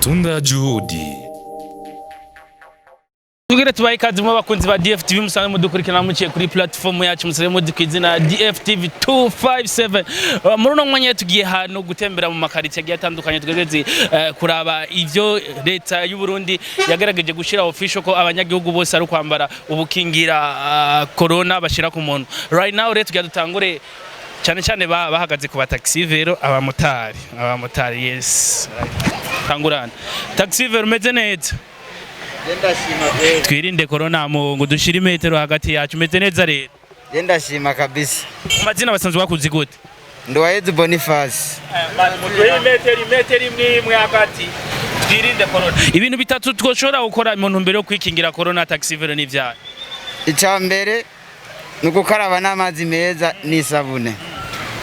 Matunda juhudi. Tugere tubaye ikaze mu bakunzi ba DFTV musanzwe mudukurikirana muciye kuri platform yacu musare mu dukizina DFTV 257 muri no mwanya tugiye hano gutembera mu makarite agiye atandukanye tugeze kuraba ivyo Reta y'u Burundi yagerageje gushira official ko abanyagihugu bose ari kwambara ubukingira corona bashira ku muntu. Right now Reta tugiye dutangure cyane bahagaze ku bataxi vero abamotari yes tangurana taxi vero meze neza twirinde corona ngo dushire metero hagati yacu meze neza rero ndashima kabisa amazina basanzwe bakuzi gute Ndwayezu Boniface metero imwe hagati twirinde corona ibintu bitatu twoshora gukora umuntu mbere yo kwikingira corona taxi vero n'ivyaha icambere nugukaraba n'amazi meza n'isabune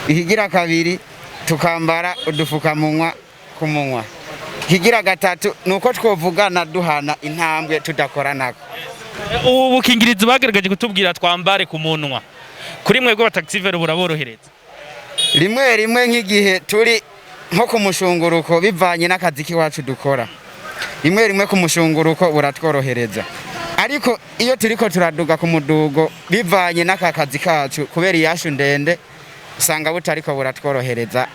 ihigira kabiri tukambara udufukamunwa ku munwa higira gatatu nuko twovugana duhana intambwe tudakoranako ubu bukingirizo bagerageje kutubwira twambare ku munwa kuri mwebwe bataxivero buraborohereza rimwe nk'igihe turi nko ku mushunguruko bivanye n'akazi kiwacu dukora rimwe ku mushunguruko buratworohereza ariko iyo turiko turaduga ku mudugo bivanye n'akakazi kacu kubera iyashu ndende usanga butariko buratworohereza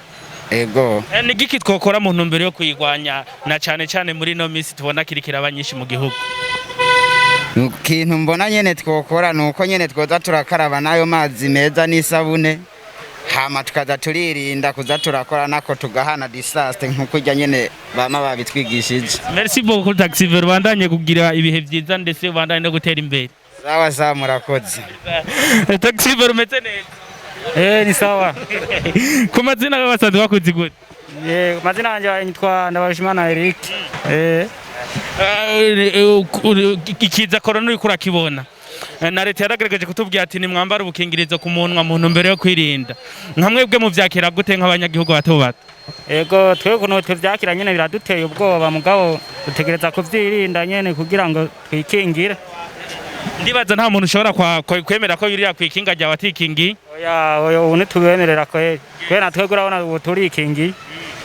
ego ni giki twokora mu ntumbero yo kwigwanya na cyane muri no misi tubona kirikira abanyinshi mu gihugu kintu mbona nyene twokora nuko nyene twoza turakaraba nayo mazi meza n'isabune hama tukaza turirinda kuza turakora nako tugahana distance nkuko nyene bama babitwigishije. Merci beaucoup taxi vero bandanye kugira ibihe byiza ndetse bandanye no gutera imbere. Sawa murakoze. Taxi vero meze neza. Ni sawa. Ku mazina y'abasanzwe bakuzi gute? Mazina yanje yitwa Ndabashimana Eric. Ikiza corona uri kurakibona. Na Reta yaragerageje kutubwira ati ni mwambara ubukingirizo ku munwa muntu mbere yo kwirinda nkamwebwe mu vyakira gute nk'abanyagihugu bato ego twekuno tuvyakira nyene biraduteye ubwoba mugabo dutegereza kuvyirinda nyene kugira ngo twikingire ndibaza nta muntu ushobora kwemera ko yuriya kwikinga rya watikingi oya ubu nitubemerera kwera twego urabona ubu turikingi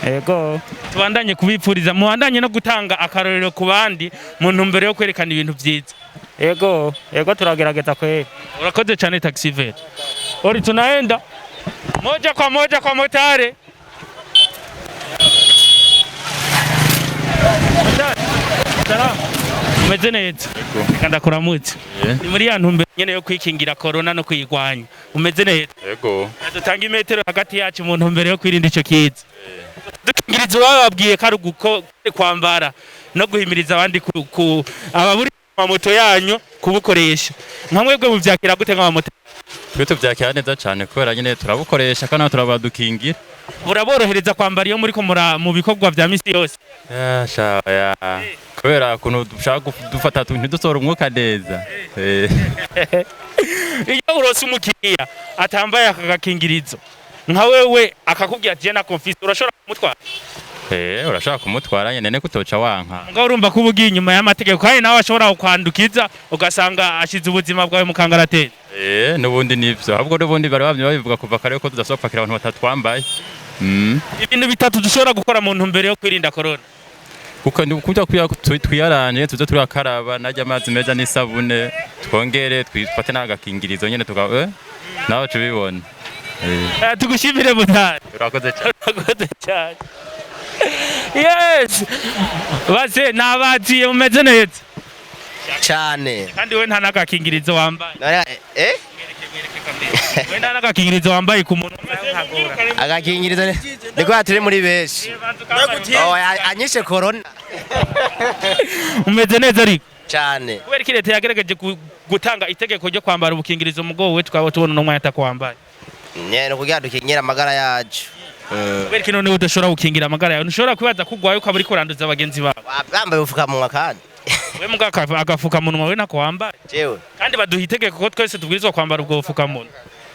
ego tubandanye kubipfuriza muhandanye no gutanga akarorero ku bandi muntu mbere yo kwerekana ibintu vyiza ego turagerageza kweli. Urakoze cyane taxi vero. Ori tunaenda moja kwa motare. Salamu. Meze neza. Kanda kuramutse. Ni muri ya ntumbero nyene yo kwikingira corona no kuyigwanya. Umeze neza. Yego. Dutanga imetero hagati yacu umuntu mbere yo kwirinda ico kiza. Dukingirizo bababwiye ko ari kwambara no guhimiriza abandi ku ababuri amamoto yanyu kubukoresha nkamwebwe mu vyakira gute nk'amamoto twe tuvyakira neza cyane kubera nyene turabukoresha kana turabadukingira buraborohereza kwambara iyo muri ko mu bikorwa vya misi yose ya kubera kuno dushaka dufata tuntu dusora umwuka neza iyo urose umukiriya atambaye akagakingirizo nka wewe akakubwira ati na confise urashobora kumutwara urashaka kumutwara nyene kutoca wanka ngo urumva ko ubugiye inyuma y'amategeko kandi nawe ashobora kwandukiza ugasanga ashize ubuzima bwawe mu kangaratete nubundi nivyo ahubwo nubundi bari babivuga kuva kare ko tudasopakira abantu batatwambaye ibintu bitatu dushobora gukora mu ntumbero yo kwirinda corona kuko ndikujya twiyaranje tuze turakaraba najya amazi meza n'isabune twongere twifate n'agakingirizo nyene nawe tubibona tugushimire mutari urakoze cyane yes base nabaziye umeze neza cyane kandi we nta nagakingirizo wambaye we nta nagakingirizo wambaye ku muntu agakingirizo niko aturi muri beshi anyishe corona umeze neza ariko cyane kubera Reta yagerageje gutanga itegeko ryo kwambara ubukingirizo mugabo we twaba tubona no mwanya atakwambaye nyene kugira dukingira amagara yacu kubera kino niwe udashobora gukingira amagara yawe ntushobora kwibaza kugwaye uko abari kuranduza abagenzi bawe bambaye ufukamunwa kandi we mugaka agafukamunwa we nako wambaye jewe kandi baduha itegeko ko twese tubwirizwa kwambara ubwo bufukamunwa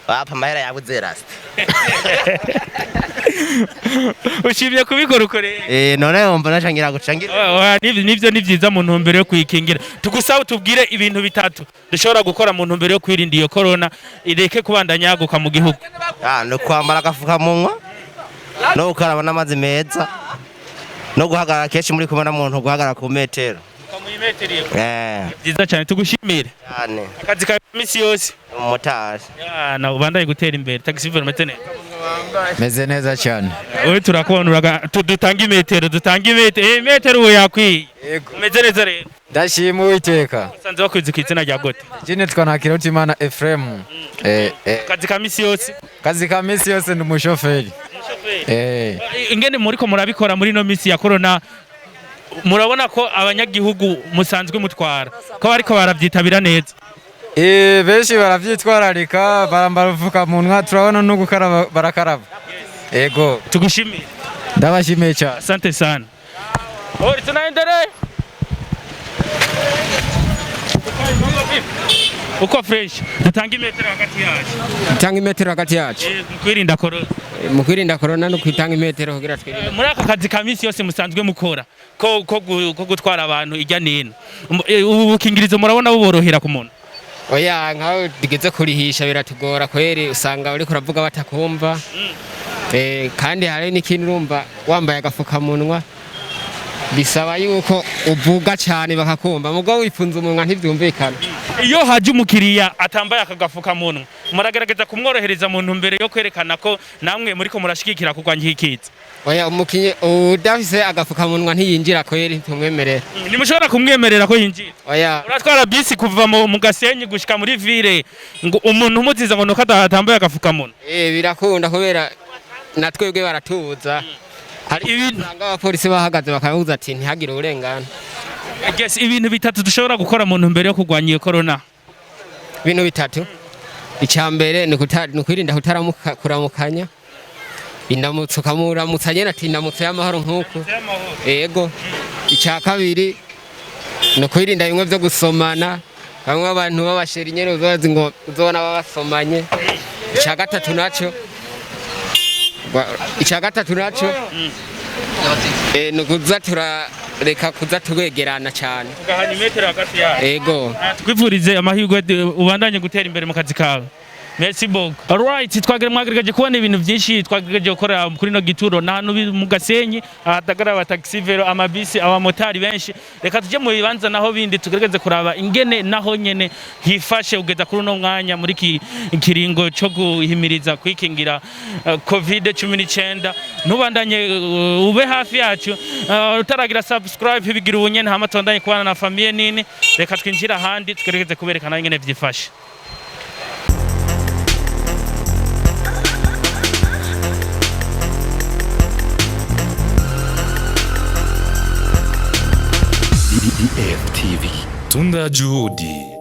wapa mahera yabuze rasta ushimye kubikora ukoreye none wumva nashangira gucangira nivyo ni vyiza mu ntumbero yo kwikingira tugusaba tubwire ibintu bitatu dushobora gukora mu ntumbero yo kwirinda iyo corona ireke kubandanya yaguka mu gihugu no kwambara agafukamunwa no gukaraba n'amazi meza no guhagarara kenshi muri kumwe n'umuntu guhagarara ku metero byiza cyane tugushimire cyane akazi ka misi yose umumotari na ubandaye gutera imbere taxi vero metene meze neza cyane wowe turakubonura dutanga imetero metero we yakwiye meze neza rero ndashima Uwiteka sanze bakwize ku izina rya gote jine Twanakirautimana Ephraim kazi ka misi yose ndi umushoferi ingene muriko murabikora muri no misi ya corona murabona ko abanyagihugu musanzwe mutwara ko bariko barabyitabira neza benshi baravyitwararika barambara ubufukamunwa turabona no gukaraba barakaraba yego tugushimiye ndabashimiye cyane asante sana tunaendelea uko fresh dutanga imetero hagati yacu mukwirinda corona no kwitanga imetero kugira twirinde muri aka kazi ka misi yose musanzwe mukora ko gutwara abantu ijya nino ubukingirizo murabona buborohera ku muntu oya nkaho digeze kurihisha biratugora kweri usanga uri kuravuga batakumva kandi hari n'ikindi urumva wambaye agafukamunwa bisaba yuko uvuga cyane bakakumva mugo wifunze umunwa ntibyumvikana iyo haje umukiriya atambaye akagafukamunwa muragerageza kumworohereza mu ntumbere yo kwerekana ko namwe muri ko murashikikira kugwa ngikiza oya umukinye udafise agafukamunwa ntiyinjira kweri tumwemerera nimushobora kumwemerera ko yinjira oya uratwara bisi kuva mu Gasenyi gushika muri ville ngo umuntu umuziza ngo nuko atambaye agafukamunwa birakunda kubera natwebwe baratuza hari ibintu abapolisi bahagaze bakavuza ati ntihagire urengana ibintu bitatu dushobora gukora mu ntumbere yo kurwanya iyo corona ibintu bitatu icyambere ni kwirinda kutaramukanya indamutso kamuramutsa nyene ati indamutso y'amahoro nkuko yego icya kabiri ni kwirinda bimwe byo gusomana bamwe abantu babashera nyene uzozi ngo uzobona babasomanye icya gatatu naco ni kuza turareka kuza tubegerana cyane tugahanya imetero hagati yacu yego twivurize amahirwe ubandanye gutera imbere mu kazi kawe merci beaucoup alright mwagerageje kubona ibintu byinshi twagerageje gukora kuri no gituro nahantu mu Gasenyi ahatagara aba taxi vero amabisi abamotari benshi reka tuje mu bibanza naho bindi tugerageze kuraba ingene naho nyene hifashe ugeza kuri no mwanya muri kiringo cyo guhimiriza kwikingira COVID-19 ntubandanye ube hafi yacu utaragira subscribe bigira ubunyene hama tondanye kubana na famille nini reka twinjira handi tugerageze kuberekana ingene vyifashe DFTV. Tunda juhudi.